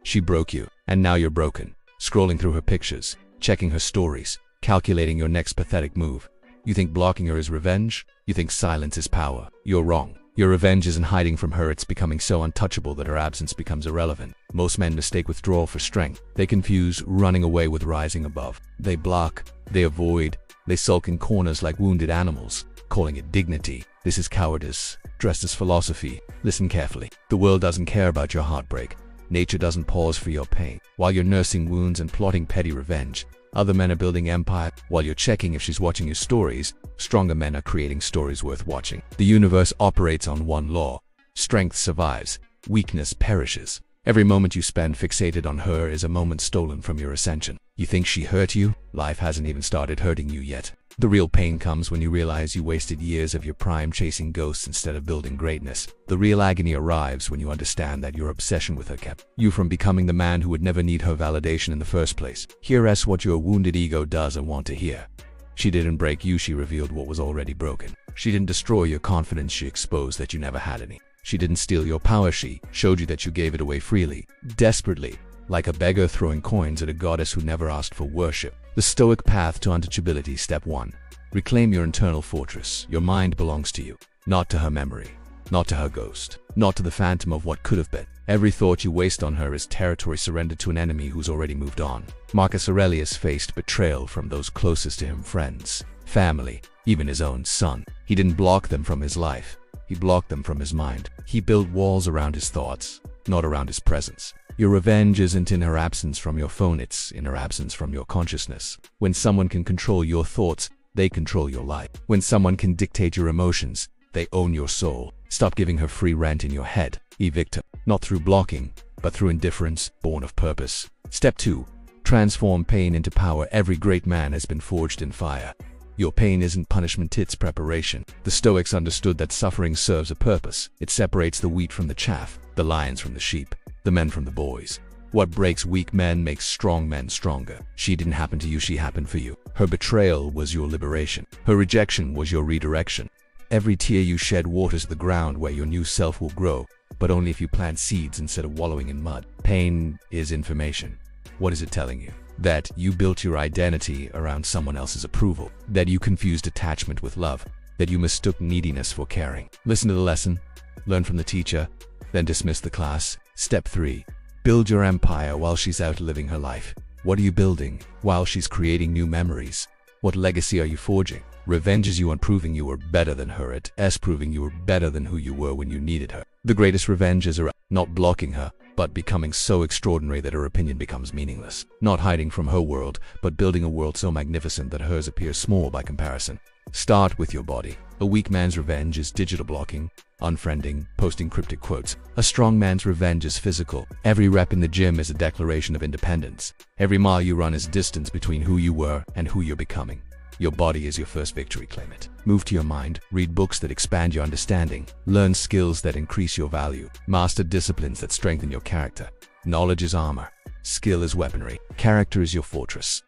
She broke you, and now you're broken. Scrolling through her pictures, checking her stories, calculating your next pathetic move. You think blocking her is revenge? You think silence is power? You're wrong. Your revenge isn't hiding from her, it's becoming so untouchable that her absence becomes irrelevant. Most men mistake withdrawal for strength. They confuse running away with rising above. They block, they avoid, they sulk in corners like wounded animals, calling it dignity. This is cowardice, dressed as philosophy. Listen carefully. The world doesn't care about your heartbreak. Nature doesn't pause for your pain. While you're nursing wounds and plotting petty revenge, other men are building empire. While you're checking if she's watching your stories, stronger men are creating stories worth watching. The universe operates on one law. Strength survives, weakness perishes. Every moment you spend fixated on her is a moment stolen from your ascension. You think she hurt you? Life hasn't even started hurting you yet. The real pain comes when you realize you wasted years of your prime chasing ghosts instead of building greatness. The real agony arrives when you understand that your obsession with her kept you from becoming the man who would never need her validation in the first place. Here's what your wounded ego doesn't want to hear. She didn't break you, she revealed what was already broken. She didn't destroy your confidence, she exposed that you never had any. She didn't steal your power, she showed you that you gave it away freely, desperately, like a beggar throwing coins at a goddess who never asked for worship. The Stoic path to untouchability. Step 1. Reclaim your internal fortress. Your mind belongs to you, not to her memory, not to her ghost, not to the phantom of what could have been. Every thought you waste on her is territory surrendered to an enemy who's already moved on. Marcus Aurelius faced betrayal from those closest to him, friends, family, even his own son. He didn't block them from his life. He blocked them from his mind. He built walls around his thoughts, not around his presence. Your revenge isn't in her absence from your phone, it's in her absence from your consciousness. When someone can control your thoughts, they control your life. When someone can dictate your emotions, they own your soul. Stop giving her free rent in your head. Evict her, not through blocking, but through indifference, born of purpose. Step 2. Transform pain into power. Every great man has been forged in fire. Your pain isn't punishment, it's preparation. The Stoics understood that suffering serves a purpose. It separates the wheat from the chaff, the lions from the sheep, the men from the boys. What breaks weak men makes strong men stronger. She didn't happen to you, she happened for you. Her betrayal was your liberation. Her rejection was your redirection. Every tear you shed waters the ground where your new self will grow, but only if you plant seeds instead of wallowing in mud. Pain is information. What is it telling you? That you built your identity around someone else's approval, that you confused attachment with love, that you mistook neediness for caring. Listen to the lesson, learn from the teacher, then dismiss the class. Step 3. Build your empire while she's out living her life. What are you building while she's creating new memories? What legacy are you forging? Revenge is you on proving you were better than her, it's proving you were better than who you were when you needed her. The greatest revenge is not blocking her, but becoming so extraordinary that her opinion becomes meaningless. Not hiding from her world, but building a world so magnificent that hers appears small by comparison. Start with your body. A weak man's revenge is digital blocking, unfriending, posting cryptic quotes. A strong man's revenge is physical. Every rep in the gym is a declaration of independence. Every mile you run is distance between who you were and who you're becoming. Your body is your first victory, claim it. Move to your mind, read books that expand your understanding, learn skills that increase your value, master disciplines that strengthen your character. Knowledge is armor, skill is weaponry, character is your fortress.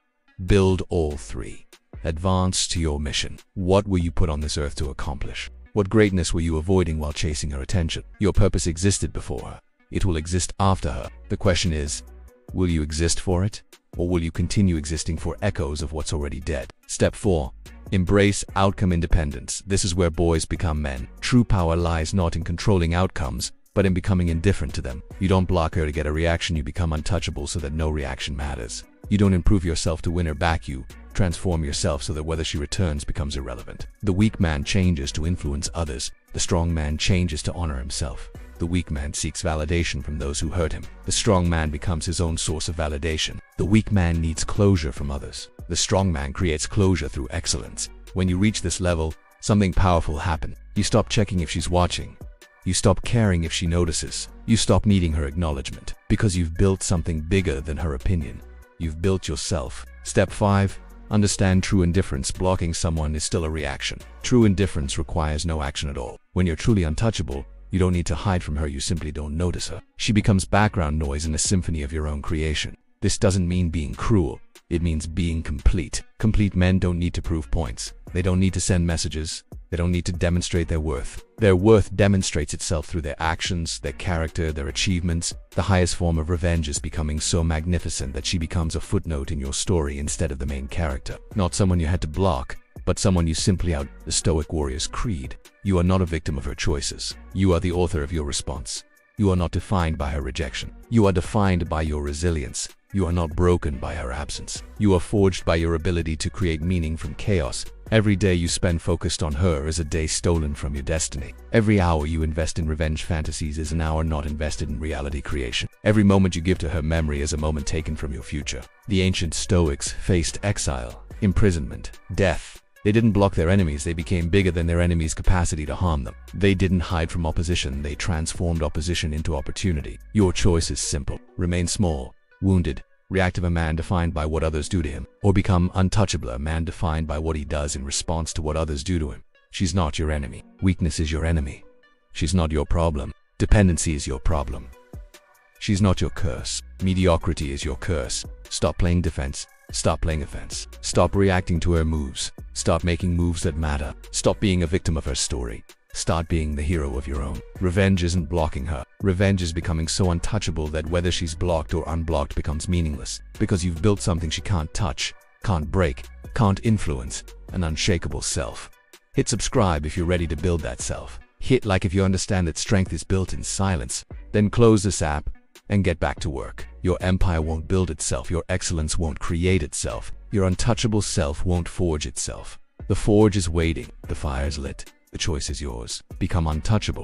Build all three. Advance to your mission. What were you put on this earth to accomplish? What greatness were you avoiding while chasing her attention? Your purpose existed before her. It will exist after her. The question is, will you exist for it? Or will you continue existing for echoes of what's already dead? Step 4. Embrace outcome independence. This is where boys become men. True power lies not in controlling outcomes, but in becoming indifferent to them. You don't block her to get a reaction, you become untouchable so that no reaction matters. You don't improve yourself to win her back, you transform yourself so that whether she returns becomes irrelevant. The weak man changes to influence others. The strong man changes to honor himself. The weak man seeks validation from those who hurt him. The strong man becomes his own source of validation. The weak man needs closure from others. The strong man creates closure through excellence. When you reach this level, something powerful happens. You stop checking if she's watching. You stop caring if she notices. You stop needing her acknowledgement, because you've built something bigger than her opinion. You've built yourself. Step 5. Understand true indifference. Blocking someone is still a reaction. True indifference requires no action at all. When you're truly untouchable, you don't need to hide from her, you simply don't notice her. She becomes background noise in a symphony of your own creation. This doesn't mean being cruel. It means being complete. Complete men don't need to prove points. They don't need to send messages. They don't need to demonstrate their worth. Their worth demonstrates itself through their actions, their character, their achievements. The highest form of revenge is becoming so magnificent that she becomes a footnote in your story instead of the main character. Not someone you had to block, but someone you simply out. The Stoic warrior's creed. You are not a victim of her choices. You are the author of your response. You are not defined by her rejection. You are defined by your resilience. You are not broken by her absence. You are forged by your ability to create meaning from chaos. Every day you spend focused on her is a day stolen from your destiny. Every hour you invest in revenge fantasies is an hour not invested in reality creation. Every moment you give to her memory is a moment taken from your future. The ancient Stoics faced exile, imprisonment, death. They didn't block their enemies, they became bigger than their enemies' capacity to harm them. They didn't hide from opposition, they transformed opposition into opportunity. Your choice is simple. Remain small, wounded, reactive, a man defined by what others do to him, or become untouchable, a man defined by what he does in response to what others do to him. She's not your enemy. Weakness is your enemy. She's not your problem. Dependency is your problem. She's not your curse. Mediocrity is your curse. Stop playing defense. Stop playing offense. Stop reacting to her moves. Stop making moves that matter. Stop being a victim of her story. Start being the hero of your own. Revenge isn't blocking her. Revenge is becoming so untouchable that whether she's blocked or unblocked becomes meaningless. Because you've built something she can't touch, can't break, can't influence, an unshakable self. Hit subscribe if you're ready to build that self. Hit like if you understand that strength is built in silence. Then close this app and get back to work. Your empire won't build itself. Your excellence won't create itself. Your untouchable self won't forge itself. The forge is waiting. The fire's lit. The choice is yours. Become untouchable.